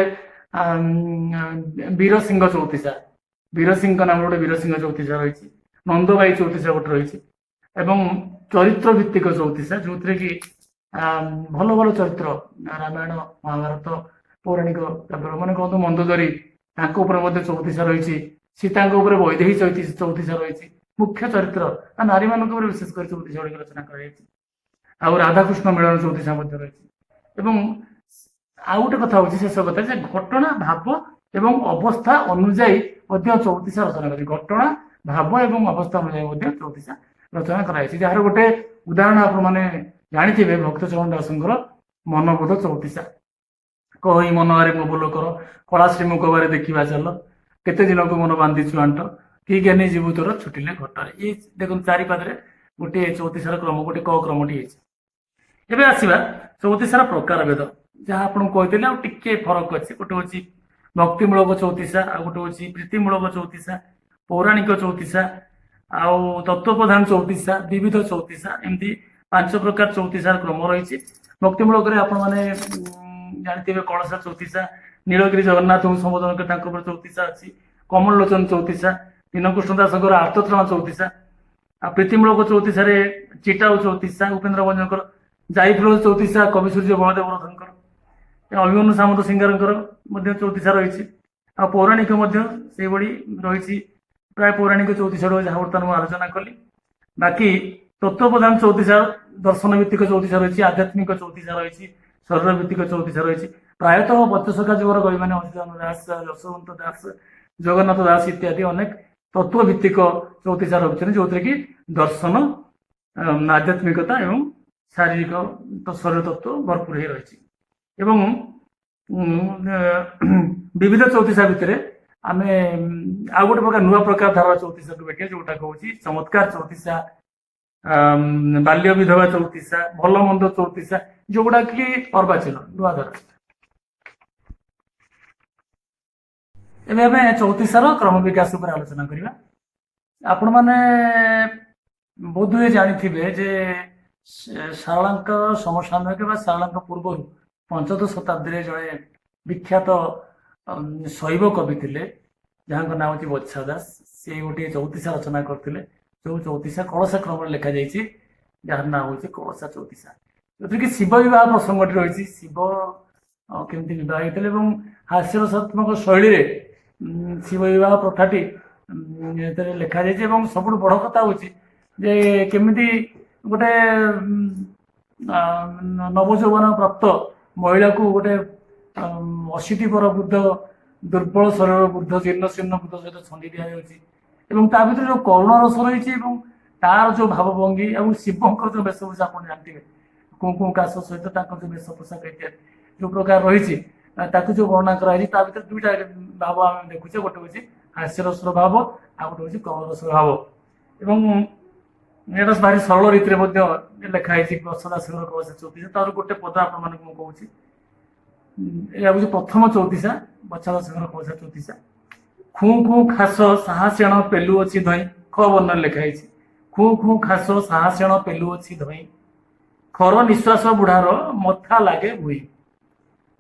ବୀରସିଂହ ଚଉତିଶା, ବୀରସିଂହଙ୍କ ନାମ ଗୋଟେ ବୀରସିଂହ ଚଉତିଶା ରହିଛି। ନନ୍ଦବାଇ ଚଉତିଶା ଗୋଟେ ରହିଛି ଏବଂ ଚରିତ୍ର ଭିତ୍ତିକ ଚଉତିଶା, ଯୋଉଥିରେ କି ଭଲ ଭଲ ଚରିତ୍ର ରାମାୟଣ ମହାଭାରତ ପୌରାଣିକ କାବ୍ୟ ମାନେ କୁହନ୍ତୁ ମନ୍ଦୋଦରୀ, ତାଙ୍କ ଉପରେ ମଧ୍ୟ ଚଉତିଶା ରହିଛି। ସୀତାଙ୍କ ଉପରେ ବୈଦେହୀ ଚଉତିଶା ରହିଛି। ମୁଖ୍ୟ ଚରିତ୍ର ବା ନାରୀମାନଙ୍କ ଉପରେ ବିଶେଷ କରି ଚଉତିଶା ଗୁଡ଼ିକ ରଚନା କରାଯାଇଛି। ଆଉ ରାଧାକୃଷ୍ଣ ମିଳନ ଚଉତିଶା ମଧ୍ୟ ରହିଛି। ଏବଂ ଆଉ ଗୋଟେ କଥା ହଉଛି ଶେଷ କଥା ଯେ ଘଟଣା ଭାବ ଏବଂ ଅବସ୍ଥା ଅନୁଯାୟୀ ମଧ୍ୟ ଚଉତିଶା ରଚନା କରାଯାଇଛି। ଘଟଣା ଭାବ ଏବଂ ଅବସ୍ଥା ଅନୁଯାୟୀ ମଧ୍ୟ ଚଉତିଶା ରଚନା କରାଯାଇଛି। ଯାହାର ଗୋଟେ ଉଦାହରଣ ଆପଣମାନେ ଜାଣିଥିବେ ଭକ୍ତଚରଣ ଦାସଙ୍କର ମନବୋଧ ଚଉତିଶା। କହି ମନହାରେ ମୋ ବୋଲ କର, କଳା ଶ୍ରୀମୁଖବାରେ ଦେଖିବା ଚାଲ, କେତେ ଦିନକୁ ମନ ବାନ୍ଧିଛୁ ଆଣ୍ଟ, କି ଜ୍ଞାନୀ ଯିବୁ ତୋର ଛୁଟିଲେ ଘଟରେ। ଏଇ ଦେଖନ୍ତୁ ଚାରିପାଦରେ ଗୋଟିଏ ଚଉତିଶାର କ୍ରମ, ଗୋଟେ କ କ୍ରମଟି ହେଇଛି। ଏବେ ଆସିବା ଚଉତିଶାର ପ୍ରକାର ଭେଦ, ଯାହା ଆପଣଙ୍କୁ କହିଥିଲି ଆଉ ଟିକେ ଫରକ ଅଛି। ଗୋଟେ ହଉଛି ଭକ୍ତିମୂଳକ ଚଉତିଶା, ଆଉ ଗୋଟେ ହଉଛି ପ୍ରୀତିମୂଳକ ଚଉତିଶା, ପୌରାଣିକ ଚଉତିଶା, ଆଉ ତତ୍ତ୍ୱପ୍ରଧାନ ଚଉତିଶା, ବିବିଧ ଚଉତିଶା, ଏମିତି 5 ପ୍ରକାର ଚଉତିଶାର କ୍ରମ ରହିଛି। ଭକ୍ତିମୂଳକରେ ଆପଣମାନେ ଜାଣିଥିବେ କଳସା ଚଉତିଶା, ନୀଳଗିରି ଜଗନ୍ନାଥଙ୍କୁ ସମ୍ବୋଧନ କରି ତାଙ୍କ ଉପରେ ଚଉତିଶା ଅଛି। କମଳ ଲୋଚନ ଚଉତିଶା, ଦୀନକୃଷ୍ଣ ଦାସଙ୍କର ଆର୍ତ୍ତତ୍ରାଣ ଚଉତିଶା। ଆଉ ପ୍ରୀତିମୂଳକ ଚଉତିଶାରେ ଚିଟାଉ ଚଉତିଶା, ଉପେନ୍ଦ୍ର ଭଞ୍ଜଙ୍କର ଯାଇଫୁଲ ଚଉତିଶା, କବି ସୂର୍ଯ୍ୟ ବଳଦେବ ରଥଙ୍କର, ଅଭିମନ୍ୟୁ ସାମନ୍ତ ସିଂହାରଙ୍କର ମଧ୍ୟ ଚଉତିଶା ରହିଛି। ଆଉ ପୌରାଣିକ ମଧ୍ୟ ସେଇଭଳି ରହିଛି। ପ୍ରାୟ ପୌରାଣିକ ଚଉତିଶା ଯାହା ବର୍ତ୍ତମାନ ମୁଁ ଆଲୋଚନା କଲି। ବାକି ତତ୍ତ୍ୱପ୍ରଧାନ ଚଉତିଶା, ଦର୍ଶନ ଭିତ୍ତିକ ଚଉତିଶା ରହିଛି, ଆଧ୍ୟାତ୍ମିକ ଚଉତିଶା ରହିଛି, ଶରୀର ଭିତ୍ତିକ ଚଉତିଶା ରହିଛି। ପ୍ରାୟତଃ ପଞ୍ଚଶଖା ଯୁଗର କବିମାନେ ଅଚ୍ୟୁତାନନ୍ଦ ଦାସ, ଯଶୋବନ୍ତ ଦାସ, ଜଗନ୍ନାଥ ଦାସ ଇତ୍ୟାଦି ଅନେକ ତତ୍ତ୍ୱ ଭିତ୍ତିକ ଚଉତିଶା ରଖିଛନ୍ତି, ଯୋଉଥିରେ କି ଦର୍ଶନ, ଆଧ୍ୟାତ୍ମିକତା ଏବଂ ଶାରୀରିକ ଶରୀର ତତ୍ତ୍ୱ ଭରପୁର ହେଇ ରହିଛି। ଏବଂ ବିବିଧ ଚଉତିଶା ଭିତରେ ଆମେ ଆଉ ଗୋଟେ ପ୍ରକାର ନୂଆ ପ୍ରକାର ଧାରାର ଚଉତିଶାକୁ ଦେଖିବା, ଯୋଉଟା କହୁଛି ଚମତ୍କାର ଚଉତିଶା, ବାଲ୍ୟ ବିଧବା ଚଉତିଶା, ଭଲ ମନ୍ଦ ଚଉତିଶା, ଯୋଉଗୁଡା କି ଅର୍ବାଚୀନ ନୂଆ ଧାରା। ଏବେ ଆମେ ଚଉତିଶାର କ୍ରମ ବିକାଶ ଉପରେ ଆଲୋଚନା କରିବା। ଆପଣମାନେ ବୋଧହୁଏ ଜାଣିଥିବେ ଯେ ଶାରଳାଙ୍କ ସମସାମୟିକ ବା ଶାରଳାଙ୍କ ପୂର୍ବରୁ ପଞ୍ଚଦଶ ଶତାବ୍ଦୀରେ ଜଣେ ବିଖ୍ୟାତ ଶୈବ କବି ଥିଲେ, ଯାହାଙ୍କ ନାଁ ହଉଛି ବତ୍ସା ଦାସ। ସେ ଗୋଟିଏ ଚଉତିଶା ରଚନା କରିଥିଲେ, ଯୋଉ ଚଉତିଶା କଳସା କ୍ରମରେ ଲେଖାଯାଇଛି, ଯାହାର ନାଁ ହଉଛି କଳସା ଚଉତିଶା। ଯୋଉଥିରେ କି ଶିବ ବିବାହ ପ୍ରସଙ୍ଗଟି ରହିଛି। ଶିବ କେମିତି ବିବାହ ହେଇଥିଲେ ଏବଂ ହାସ୍ୟରସାତ୍ମକ ଶୈଳୀରେ ଶିବ ବିବାହ ପ୍ରଥାଟି ଏଥିରେ ଲେଖାଯାଇଛି। ଏବଂ ସବୁଠୁ ବଡ଼ କଥା ହଉଛି ଯେ କେମିତି ଗୋଟେ ନବଯୌବନ ପ୍ରାପ୍ତ ମହିଳାକୁ ଗୋଟେ 80ଟି ପର ବୃଦ୍ଧ, ଦୁର୍ବଳ ଶରୀର ବୃଦ୍ଧ, ଜୀର୍ଣ୍ଣ ଶୀର୍ଣ୍ଣ ବୃଦ୍ଧ ସହିତ ଛନ୍ଦି ଦିଆଯାଉଛି। ଏବଂ ତା ଭିତରେ ଯୋଉ କରୁଣ ରସ ରହିଛି ଏବଂ ତାର ଯୋଉ ଭାବଭଙ୍ଗୀ ଏବଂ ଶିବଙ୍କର ଯୋଉ ବେଶଭୂଷା ଆପଣ ଜାଣିଥିବେ, କୁଁ କାଶ ସହିତ ତାଙ୍କର ଯୋଉ ବେଶ ପୋଷାକ ଇତ୍ୟାଦି ଯୋଉ ପ୍ରକାର ରହିଛି, ତାକୁ ଯୋଉ ବର୍ଣ୍ଣନା କରାଯାଇଛି, ତା ଭିତରେ ଦୁଇଟା ଭାବ ଆମେ ଦେଖୁଛେ। ଗୋଟେ ହଉଛି ହାସ୍ୟରସର ଭାବ, ଆଉ ଗୋଟେ ହଉଛି କରୁଣ ରସର ଭାବ। ଏବଂ ଏଇଟା ଭାରି ସରଳ ରୀତିରେ ମଧ୍ୟ ଲେଖା ହେଇଛି ବତ୍ସା ଦାସଙ୍କର କଳସା ଚଉତିଶା। ତାର ଗୋଟେ ପଦ ଆପଣମାନଙ୍କୁ ମୁଁ କହୁଛି। ଏହା ହଉଛି ପ୍ରଥମ ଚଉତିଶା, ବତ୍ସା ଦାସଙ୍କର କଳସା ଚଉତିଶା। ଖୁଁ ଖାସ ସାହାସ୍ୟଣ ପେଲୁ ଅଛି ଧଇଁ, ଖ ବର୍ଣ୍ଣରେ ଲେଖା ହେଇଛି। ଖୁଁ ଖାସ ସାହାସ୍ୟଣ ପେଲୁ ଅଛି ଧଇଁ, ଖର ନିଶ୍ୱାସ ବୁଢାର ମଥା ଲାଗେ ଭୁଇଁ,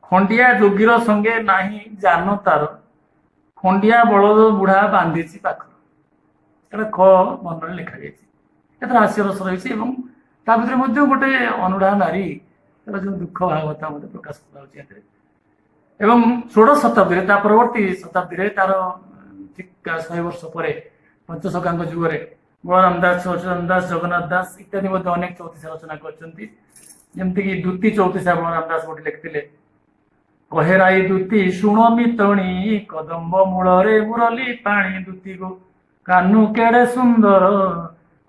ଖଣ୍ଡିଆ ଯୋଗୀର ସଙ୍ଗେ ନାହିଁ ଜାନ ତାର, ଖଣ୍ଡିଆ ବଳଦ ବୁଢା ବାନ୍ଧିଛି ପାଖ। ଏଟା ଖ ବର୍ଣ୍ଣରେ ଲେଖାଯାଇଛି। ଏଥିରେ ହାସ୍ୟରସ ରହିଛି ଏବଂ ତା ଭିତରେ ମଧ୍ୟ ଗୋଟେ ଅନୁଢା ନାରୀ ତାର ଯୋଉ ଦୁଃଖ ଭାବତା ମଧ୍ୟ ପ୍ରକାଶ କରାଯାଉଛି ଏଥିରେ। ଏବଂ ଷୋଡଶ ଶତାବ୍ଦୀରେ, ତା ପରବର୍ତ୍ତୀ ଶତାବ୍ଦୀରେ, ତାର ଠିକ 100 ବର୍ଷ ପରେ ପଞ୍ଚସଖାଙ୍କ ଯୁଗରେ ବଳରାମ ଦାସ, ଅଚ୍ୟୁତାନନ୍ଦ ଦାସ, ଜଗନ୍ନାଥ ଦାସ ଇତ୍ୟାଦି ମଧ୍ୟ ଅନେକ ଚଉତିଶା ରଚନା କରିଛନ୍ତି। ଯେମିତିକି ଦ୍ୟୁତି ଚଉତିଶା ବଳରାମ ଦାସ ଗୋଟେ ଲେଖିଥିଲେ, କହେରାଇ ଦ୍ୟୁତି ଶୁଣ ମିତଣି କଦମ୍ବ ମୂଳରେ ମୁରଲି ପାଣି ଦ୍ୟୁତି ଗୋ କାହ୍ନୁ କେଡେ ସୁନ୍ଦର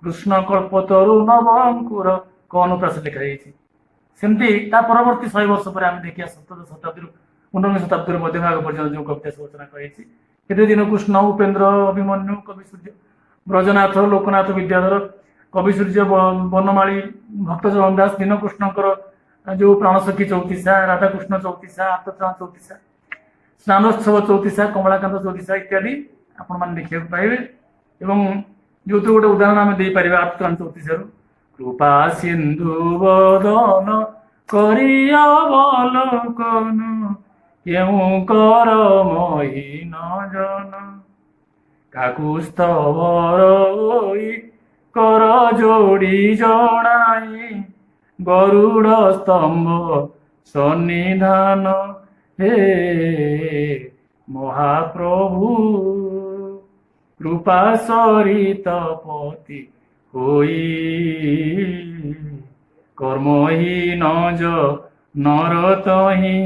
କୃଷ୍ଣ କଳ୍ପତରୁ ନବ ଅଙ୍କୁର କଣ ପ୍ରାସ ଲେଖାଯାଇଛି। ସେମିତି ତା ପରବର୍ତ୍ତୀ 100 ବର୍ଷ ପରେ ଆମେ ଦେଖିବା ସପ୍ତଦଶ ଶତାବ୍ଦୀରୁ 19 ଶତାବ୍ଦୀର ମଧ୍ୟଭାଗ ପର୍ଯ୍ୟନ୍ତ ଯେଉଁ କବିତା ସବୁ ରଚନା କରାଯାଇଛି, କେତେ ଦିନ କୃଷ୍ଣ, ଉପେନ୍ଦ୍ର, ଅଭିମନ୍ୟୁ, କବି ସୂର୍ଯ୍ୟ, ବ୍ରଜନାଥ, ଲୋକନାଥ ବିଦ୍ୟାଧର, କବି ସୂର୍ଯ୍ୟ, ବନମାଳୀ, ଭକ୍ତ ଜଗନ୍ ଦାସ, ଦୀନକୃଷ୍ଣଙ୍କର ଯୋଉ ପ୍ରାଣସଖୀ ଚଉତିଶା, ରାଧାକୃଷ୍ଣ ଚଉତିଶା, ଆତଚରଣ ଚଉତିଶା, ସ୍ନାନୋତ୍ସବ ଚଉତିଶା, କମଳାକାନ୍ତ ଚଉତିଶା ଇତ୍ୟାଦି ଆପଣମାନେ ଦେଖିବାକୁ ପାଇବେ। ଏବଂ ଯୋଉଥିରୁ ଗୋଟେ ଉଦାହରଣ ଆମେ ଦେଇପାରିବା ଆତଚରଣ ଚଉତିଶାରୁ, କୃପା ସିନ୍ଧୁ ବଦନ କରି ଅବଲୋକନ କେଉଁ କର ମହିନ ଜନ କାକୁସ୍ଥବର ହୋଇ କର ଯୋଡ଼ି ଜଣାଇ ଗରୁଡ଼ ସ୍ତମ୍ଭ ସନ୍ନିଧାନ ହେ ମହାପ୍ରଭୁ କୃପା ସରିତ ପତି ହୋଇ କର୍ମହୀନ ନରତହିଁ।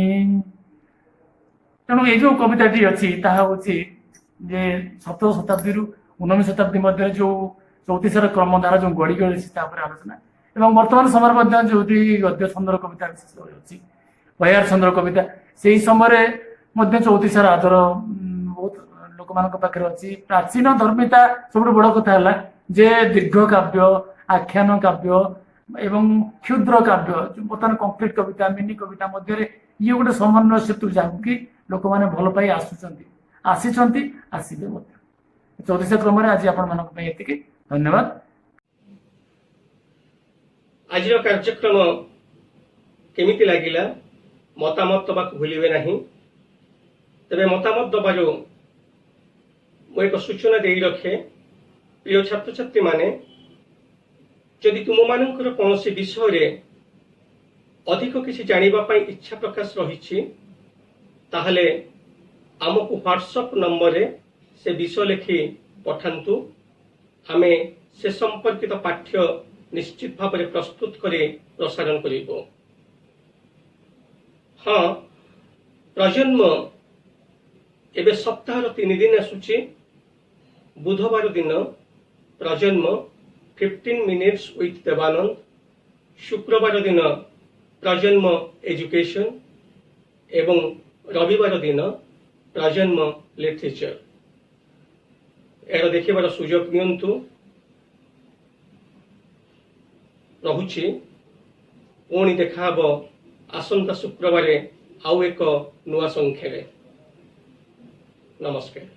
ତେଣୁ ଏଇ ଯୋଉ କବିତାଟି ଅଛି ତାହା ହଉଛି ଯେ 17 ଶତାବ୍ଦୀରୁ 19 ଶତାବ୍ଦୀ ମଧ୍ୟରେ ଯୋଉ ଚଉତିଶାର କ୍ରମଧାରା ଯୋଉ ଗଢି ଗଳିଛି ତା ଉପରେ ଆଲୋଚନା, ଏବଂ ବର୍ତ୍ତମାନ ସମୟରେ ମଧ୍ୟ ଯୋଉଠି ଗଦ୍ୟ ଛନ୍ଦର କବିତା ବିଶେଷ ଭାବରେ ଅଛି, ବୟାର ଛନ୍ଦର କବିତା, ସେଇ ସମୟରେ ମଧ୍ୟ ଚଉତିଶାର ଆଦର ବହୁତ ଲୋକମାନଙ୍କ ପାଖରେ ଅଛି। ପ୍ରାଚୀନ ଧର୍ମିତା ସବୁଠୁ ବଡ କଥା ହେଲା ଯେ ଦୀର୍ଘ କାବ୍ୟ, ଆଖ୍ୟାନ କାବ୍ୟ ଏବଂ କ୍ଷୁଦ୍ର କାବ୍ୟ, ବର୍ତ୍ତମାନ କମ୍ପ୍ଲିଟ କବିତା, ମିନି କବିତା ମଧ୍ୟରେ ଇଏ ଗୋଟେ ସମନ୍ୱୟ ସେତୁ, ଯାହାକୁ କି ଲୋକମାନେ ଭଲ ପାଇ ଆସିଛନ୍ତି, ଆସିବେ ମଧ୍ୟ। ଚଉତିଶା କ୍ରମରେ ଆଜି ଆପଣମାନଙ୍କ ପାଇଁ ଏତିକି। ଧନ୍ୟବାଦ। ଆଜିର କାର୍ଯ୍ୟକ୍ରମ କେମିତି ଲାଗିଲା ମତାମତ ଦେବାକୁ ଭୁଲିବେ ନାହିଁ। ତେବେ ମତାମତ ଦେବାରୁ ମୁଁ ଏକ ସୂଚନା ଦେଇ ରଖେ, ପ୍ରିୟ ଛାତ୍ରଛାତ୍ରୀମାନେ, ଯଦି ତୁମମାନଙ୍କର କୌଣସି ବିଷୟରେ ଅଧିକ କିଛି ଜାଣିବା ପାଇଁ ଇଚ୍ଛା ପ୍ରକାଶ ରହିଛି, ତାହେଲେ ଆମକୁ ହ୍ୱାଟ୍ସଆପ୍ ନମ୍ବରରେ ସେ ବିଷୟ ଲେଖି ପଠାନ୍ତୁ। ଆମେ ସେ ସମ୍ପର୍କିତ ପାଠ୍ୟ ନିଶ୍ଚିତ ଭାବରେ ପ୍ରସ୍ତୁତ କରି ପ୍ରସାରଣ କରିବୁ। ହଁ, ପ୍ରଜନ୍ମ ଏବେ ସପ୍ତାହର 3 ଦିନ ଆସୁଛି। ବୁଧବାର ଦିନ ପ୍ରଜନ୍ମ 15 minutes with ଦେବାନନ୍ଦ, ଶୁକ୍ରବାର ଦିନ ପ୍ରଜନ୍ମ ଏଜୁକେସନ ଏବଂ ରବିବାର ଦିନ ପ୍ରଜନ୍ମ ଲିଟରେଚର। ଏହାର ଦେଖିବାର ସୁଯୋଗ ନିଅନ୍ତୁ। ରହୁଛି, ପୁଣି ଦେଖାହବ ଆସନ୍ତା ଶୁକ୍ରବାରେ ଆଉ ଏକ ନୂଆ ସଂଖ୍ୟାରେ। ନମସ୍କାର।